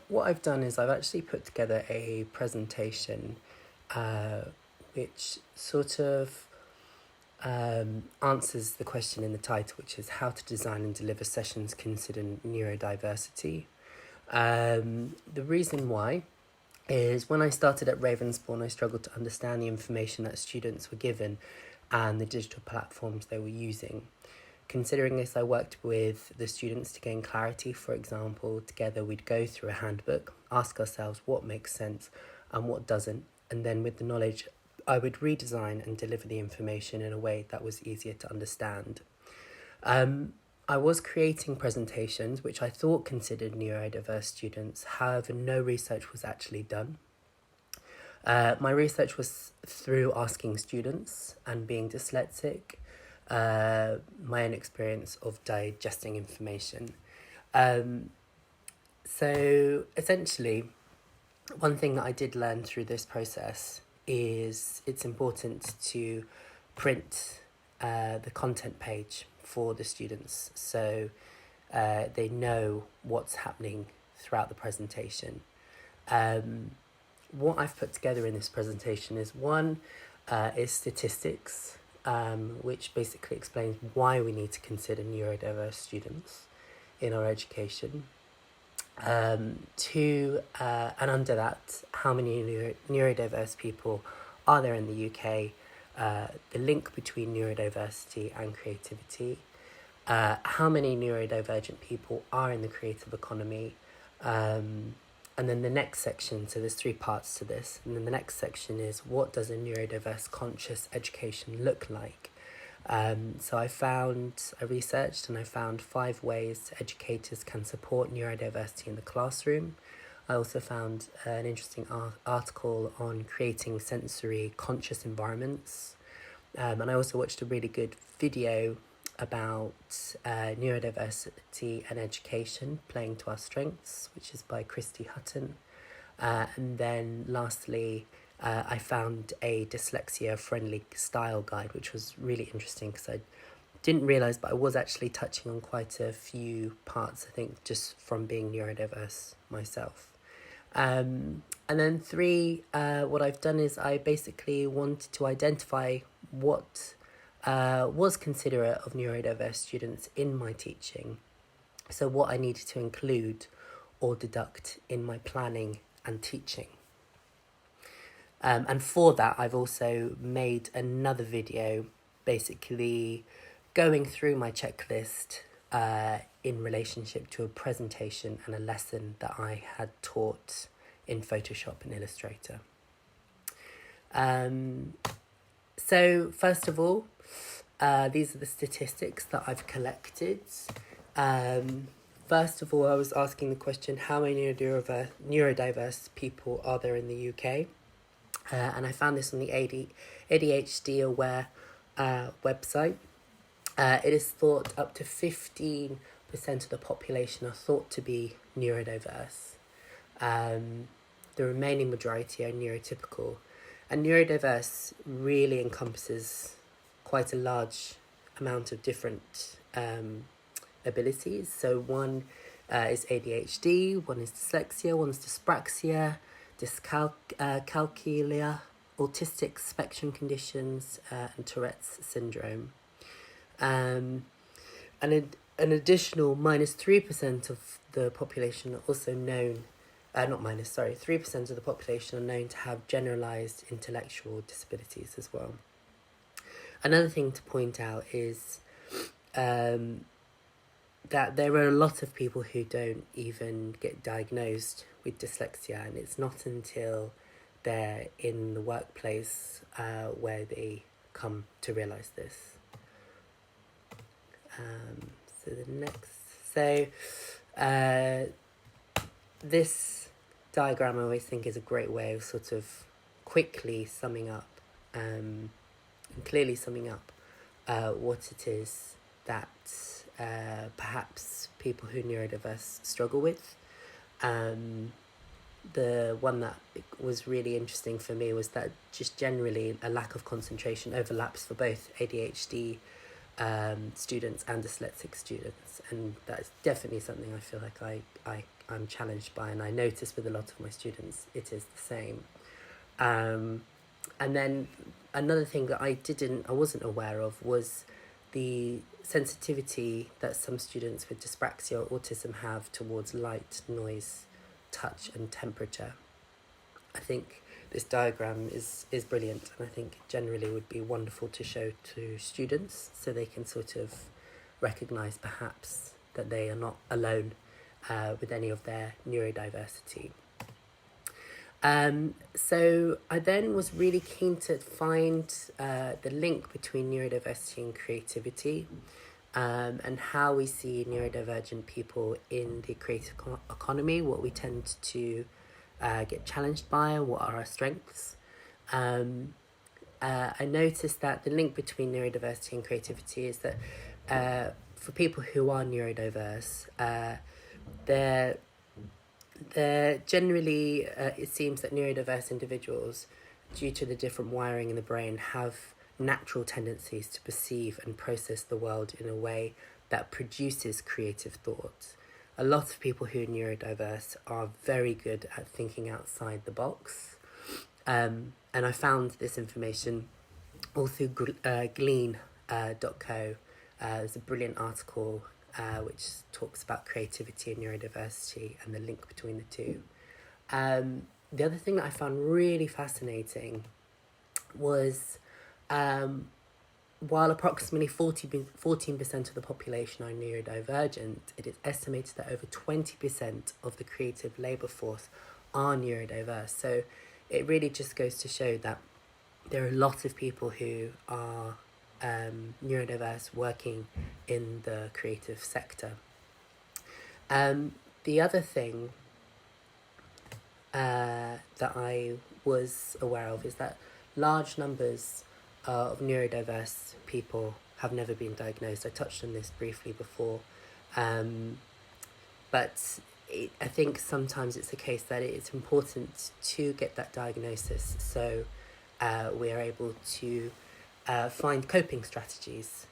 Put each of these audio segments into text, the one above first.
What I've done is I've actually put together a presentation which sort of answers the question in the title, which is how to design and deliver sessions considering neurodiversity. The reason why is when I started at Ravensbourne, I struggled to understand the information that students were given and the digital platforms they were using. Considering this, I worked with the students to gain clarity. For example, together we'd go through a handbook, ask ourselves what makes sense and what doesn't, and then with the knowledge, I would redesign and deliver the information in a way that was easier to understand. I was creating presentations which I thought considered neurodiverse students, however, no research was actually done. My research was through asking students and being dyslexic, my own experience of digesting information. So essentially, one thing that I did learn through this process is it's important to print the content page for the students so they know what's happening throughout the presentation. What I've put together in this presentation is one is statistics, which basically explains why we need to consider neurodiverse students in our education. Two, and under that, how many neurodiverse people are there in the UK, the link between neurodiversity and creativity, how many neurodivergent people are in the creative economy, and then the next section, so there's 3 parts to this, and then the next section is what does a neurodiverse conscious education look like? So I researched and I found 5 ways educators can support neurodiversity in the classroom. I also found an interesting article on creating sensory conscious environments. And I also watched a really good video about neurodiversity and education, playing to our strengths, which is by Christy Hutton. And then lastly, I found a dyslexia-friendly style guide, which was really interesting because I didn't realise, but I was actually touching on quite a few parts, I think, just from being neurodiverse myself. And then 3, what I've done is I basically wanted to identify what was considerate of neurodiverse students in my teaching. So what I needed to include or deduct in my planning and teaching. And for that, I've also made another video basically going through my checklist in relationship to a presentation and a lesson that I had taught in Photoshop and Illustrator. So first of all, these are the statistics that I've collected. First of all, I was asking the question, how many neurodiverse people are there in the UK? And I found this on the ADHD Aware website. It is thought up to 15% of the population are thought to be neurodiverse. The remaining majority are neurotypical. And neurodiverse really encompasses quite a large amount of different abilities. So one is ADHD, one is dyslexia, one is dyspraxia, dyscalculia, autistic spectrum conditions, and Tourette's syndrome. And an additional -3% of the population are also known, 3% of the population are known to have generalised intellectual disabilities as well. Another thing to point out is that there are a lot of people who don't even get diagnosed with dyslexia, and it's not until they're in the workplace where they come to realise this. This diagram I always think is a great way of sort of quickly summing up and clearly summing up what it is that perhaps people who are neurodiverse struggle with. The one that was really interesting for me was that just generally a lack of concentration overlaps for both ADHD students and dyslexic students, and that's definitely something I feel like I I'm challenged by, and I notice with a lot of my students it is the same. And then another thing that I wasn't aware of was the sensitivity that some students with dyspraxia or autism have towards light, noise, touch and temperature. I think this diagram is brilliant, and I think generally would be wonderful to show to students so they can sort of recognise perhaps that they are not alone with any of their neurodiversity. So I then was really keen to find the link between neurodiversity and creativity, and how we see neurodivergent people in the creative economy, what we tend to get challenged by, what are our strengths. I noticed that the link between neurodiversity and creativity is that for people who are neurodiverse, they're generally, it seems that neurodiverse individuals, due to the different wiring in the brain, have natural tendencies to perceive and process the world in a way that produces creative thoughts. A lot of people who are neurodiverse are very good at thinking outside the box. And I found this information all through glean.co. There's a brilliant article which talks about creativity and neurodiversity and the link between the two. The other thing that I found really fascinating was while approximately 14% of the population are neurodivergent, it is estimated that over 20% of the creative labour force are neurodiverse. So it really just goes to show that there are a lot of people who are neurodiverse working in the creative sector. The other thing that I was aware of is that large numbers of neurodiverse people have never been diagnosed. I touched on this briefly before, but I think sometimes it's the case that it's important to get that diagnosis so we are able to find coping strategies.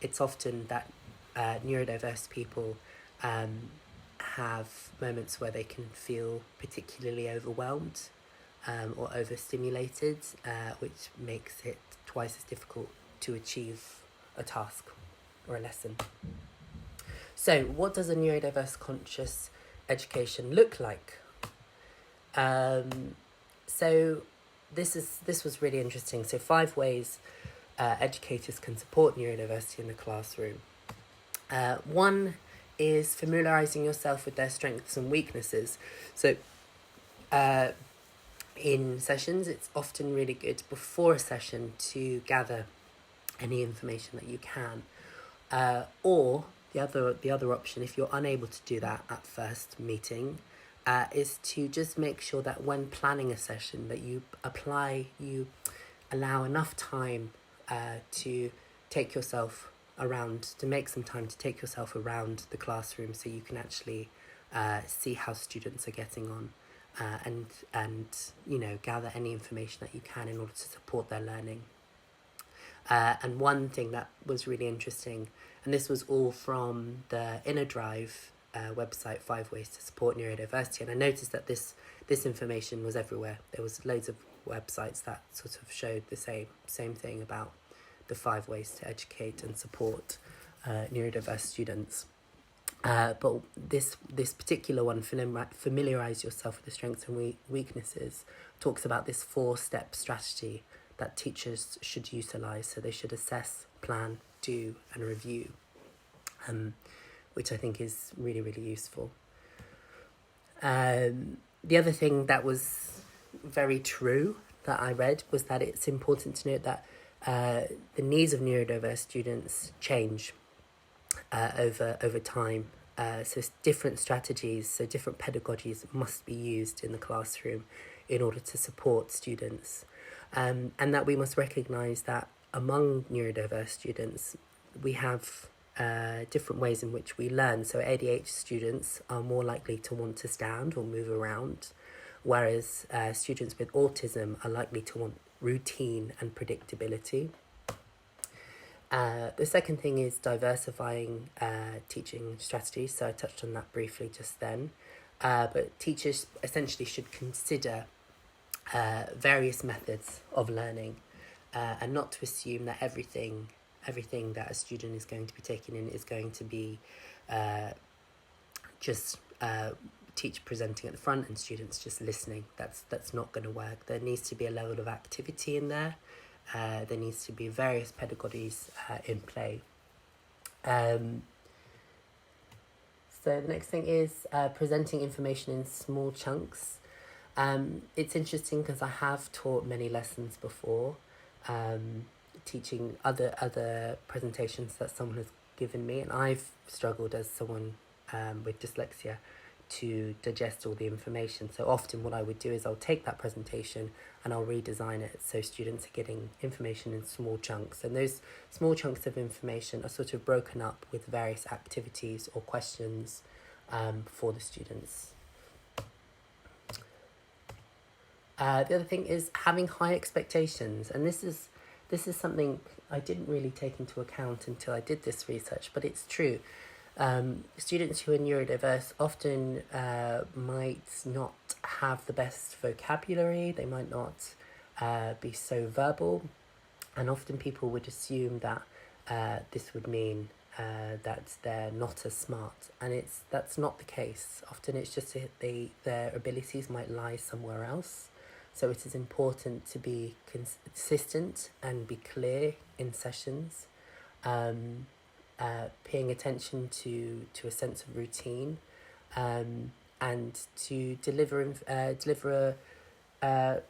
It's often that neurodiverse people have moments where they can feel particularly overwhelmed or overstimulated, which makes it twice as difficult to achieve a task or a lesson. So what does a neurodiverse conscious education look like? So this was really interesting. So 5 ways educators can support neurodiversity in the classroom. One is familiarising yourself with their strengths and weaknesses. So in sessions, it's often really good before a session to gather any information that you can. Or the other option, if you're unable to do that at first meeting, is to just make sure that when planning a session that you allow enough time to take yourself around, to make some time to take yourself around the classroom so you can actually see how students are getting on, and gather any information that you can in order to support their learning. And one thing that was really interesting, and this was all from the Inner Drive website, 5 Ways to Support Neurodiversity, and I noticed that this information was everywhere. There was loads of websites that sort of showed the same thing about the 5 ways to educate and support neurodiverse students. But this particular one, familiarise yourself with the strengths and weaknesses, talks about this 4-step strategy that teachers should utilise. So they should assess, plan, do and review, which I think is really, really useful. The other thing that was very true that I read was that it's important to note that the needs of neurodiverse students change over time. So different strategies, so different pedagogies must be used in the classroom in order to support students. And that we must recognise that among neurodiverse students, we have different ways in which we learn. So ADHD students are more likely to want to stand or move around, whereas students with autism are likely to want routine and predictability. The second thing is diversifying teaching strategies. So I touched on that briefly just then. But teachers essentially should consider various methods of learning, and not to assume that everything that a student is going to be taking in is going to be just teacher presenting at the front and students just listening. That's not going to work. There needs to be a level of activity in there. There needs to be various pedagogies in play. So the next thing is presenting information in small chunks. It's interesting because I have taught many lessons before, teaching other presentations that someone has given me, and I've struggled as someone with dyslexia to digest all the information. So often what I would do is I'll take that presentation and I'll redesign it so students are getting information in small chunks, and those small chunks of information are sort of broken up with various activities or questions for the students. The other thing is having high expectations, and this is something I didn't really take into account until I did this research, but it's true. Students who are neurodiverse often might not have the best vocabulary, they might not be so verbal, and often people would assume that this would mean that they're not as smart, and that's not the case. Often it's just that their abilities might lie somewhere else. So it is important to be consistent and be clear in sessions, paying attention to a sense of routine, and to deliver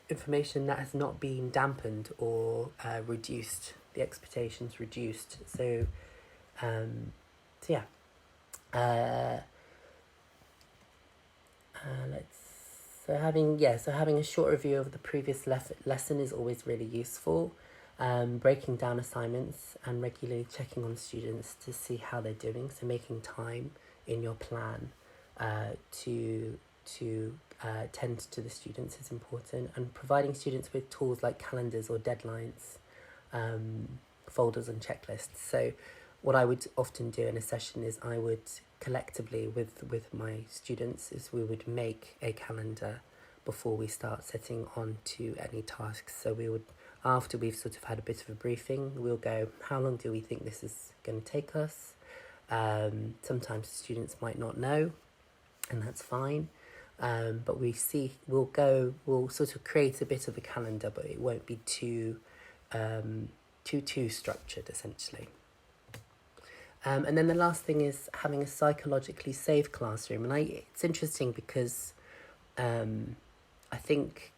information that has not been dampened or reduced, the expectations reduced. So yeah. So having a short review of the previous lesson is always really useful. Breaking down assignments and regularly checking on students to see how they're doing. So making time in your plan to tend to the students is important, and providing students with tools like calendars or deadlines, folders and checklists. So what I would often do in a session is I would collectively with my students is we would make a calendar before we start setting on to any tasks. So we would, after we've sort of had a bit of a briefing, we'll go, how long do we think this is going to take us? Sometimes students might not know, and that's fine. But we'll sort of create a bit of a calendar, but it won't be too structured, essentially. And then the last thing is having a psychologically safe classroom. And it's interesting because I think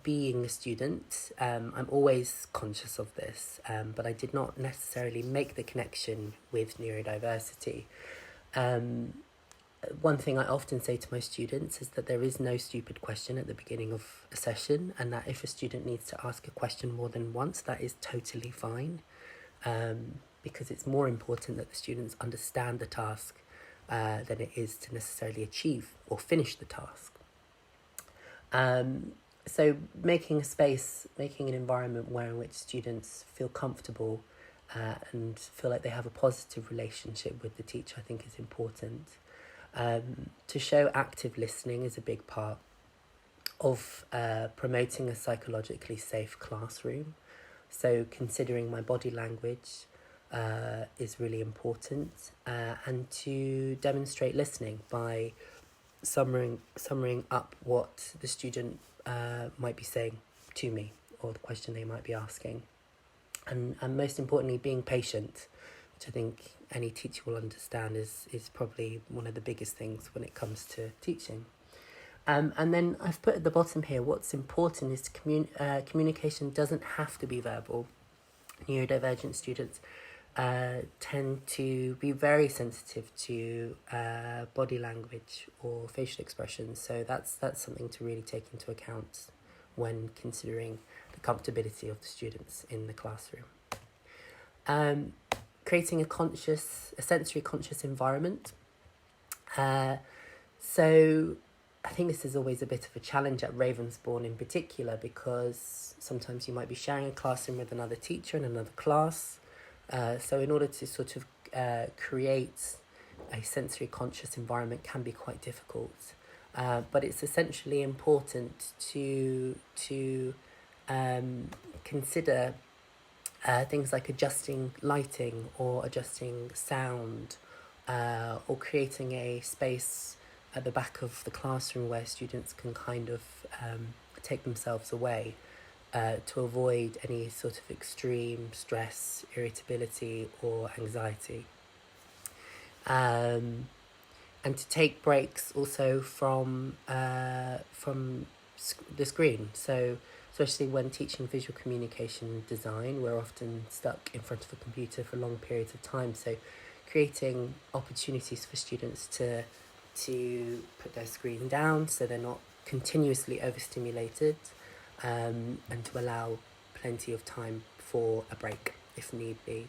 being a student, I'm always conscious of this, but I did not necessarily make the connection with neurodiversity. One thing I often say to my students is that there is no stupid question at the beginning of a session, and that if a student needs to ask a question more than once, that is totally fine, because it's more important that the students understand the task than it is to necessarily achieve or finish the task. So making an environment in which students feel comfortable and feel like they have a positive relationship with the teacher, I think is important. To show active listening is a big part of promoting a psychologically safe classroom. So considering my body language is really important, and to demonstrate listening by summarizing up what the student might be saying to me, or the question they might be asking, and most importantly being patient, which I think any teacher will understand is probably one of the biggest things when it comes to teaching. And then I've put at the bottom here, what's important is communication doesn't have to be verbal. Neurodivergent students tend to be very sensitive to body language or facial expressions, so that's something to really take into account when considering the comfortability of the students in the classroom. Creating a sensory conscious environment. So I think this is always a bit of a challenge at Ravensbourne in particular, because sometimes you might be sharing a classroom with another teacher in another class, So in order to sort of create a sensory conscious environment can be quite difficult. But it's essentially important to consider things like adjusting lighting or adjusting sound, or creating a space at the back of the classroom where students can kind of take themselves away, to avoid any sort of extreme stress, irritability, or anxiety. And to take breaks also from the screen. So especially when teaching visual communication design, we're often stuck in front of a computer for long periods of time. So creating opportunities for students to put their screen down so they're not continuously overstimulated, and to allow plenty of time for a break if need be.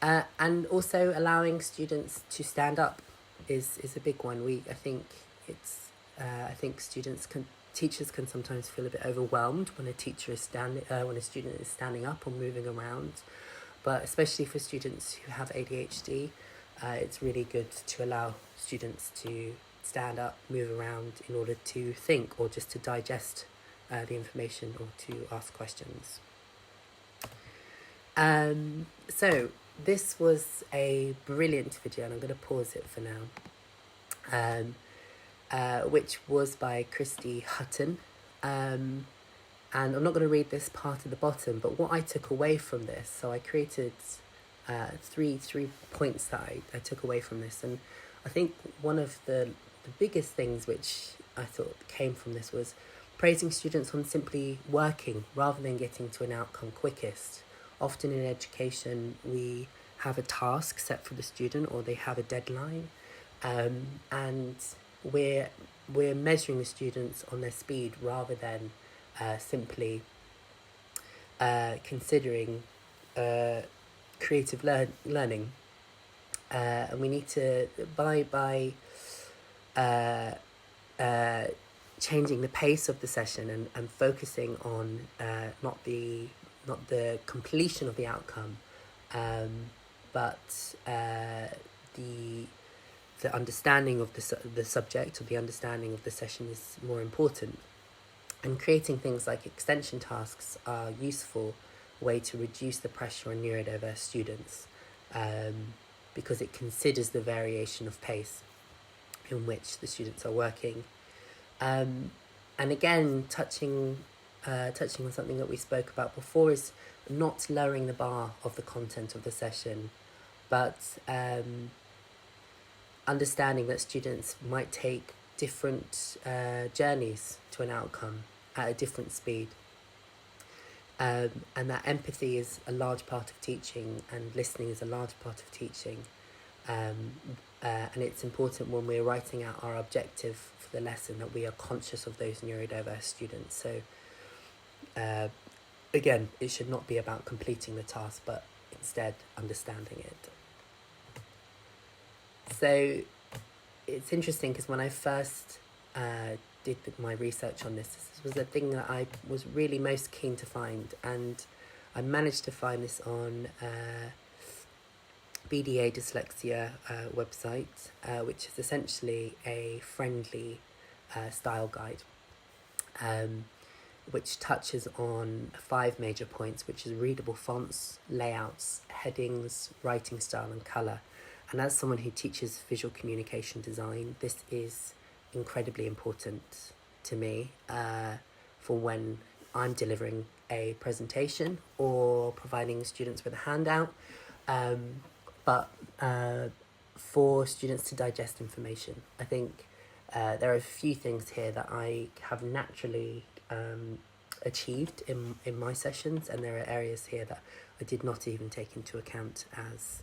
And also allowing students to stand up is a big one. I think teachers can sometimes feel a bit overwhelmed when a student is standing up or moving around, but especially for students who have ADHD, it's really good to allow students to stand up, move around in order to think or just to digest the information or to ask questions. So this was a brilliant video, and I'm going to pause it for now, which was by Christy Hutton. And I'm not going to read this part at the bottom, but what I took away from this, so I created three points that I took away from this. And I think one of the biggest things which I thought came from this was praising students on simply working rather than getting to an outcome quickest. Often in education, we have a task set for the student or they have a deadline, and we're measuring the students on their speed rather than simply considering creative learning. And we need to, by changing the pace of the session and focusing on not the completion of the outcome, but the understanding of the subject or the understanding of the session is more important. And creating things like extension tasks are a useful way to reduce the pressure on neurodiverse students, because it considers the variation of pace in which the students are working. And again, touching on something that we spoke about before, is not lowering the bar of the content of the session, but understanding that students might take different journeys to an outcome at a different speed. And that empathy is a large part of teaching, and listening is a large part of teaching. And it's important when we're writing out our objective for the lesson that we are conscious of those neurodiverse students. So again, it should not be about completing the task, but instead understanding it. So it's interesting because when I first did my research on this was the thing that I was really most keen to find, and I managed to find this on BDA Dyslexia website, which is essentially a friendly style guide, which touches on 5 major points, which is readable fonts, layouts, headings, writing style, and colour. And as someone who teaches visual communication design, this is incredibly important to me for when I'm delivering a presentation or providing students with a handout, but for students to digest information. I think there are a few things here that I have naturally achieved in my sessions, and there are areas here that I did not even take into account as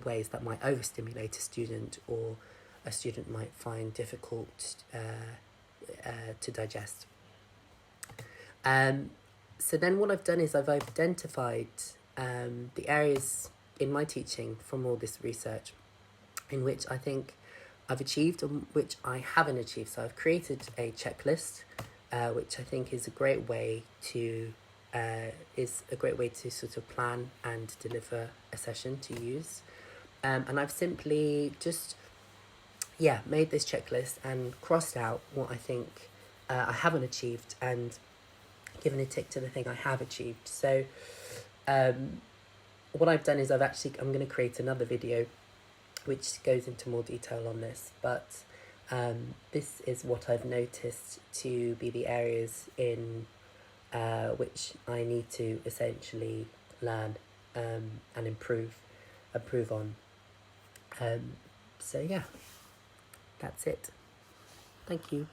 ways that might overstimulate a student or a student might find difficult to digest. So then what I've done is I've identified the areas in my teaching from all this research in which I think I've achieved and which I haven't achieved. So I've created a checklist, which I think is a great way to is a great way to sort of plan and deliver a session to use. And I've simply just, made this checklist and crossed out what I think I haven't achieved and given a tick to the thing I have achieved. So what I've done is I'm going to create another video which goes into more detail on this, but this is what I've noticed to be the areas in which I need to essentially learn and improve on. So yeah, that's it. Thank you.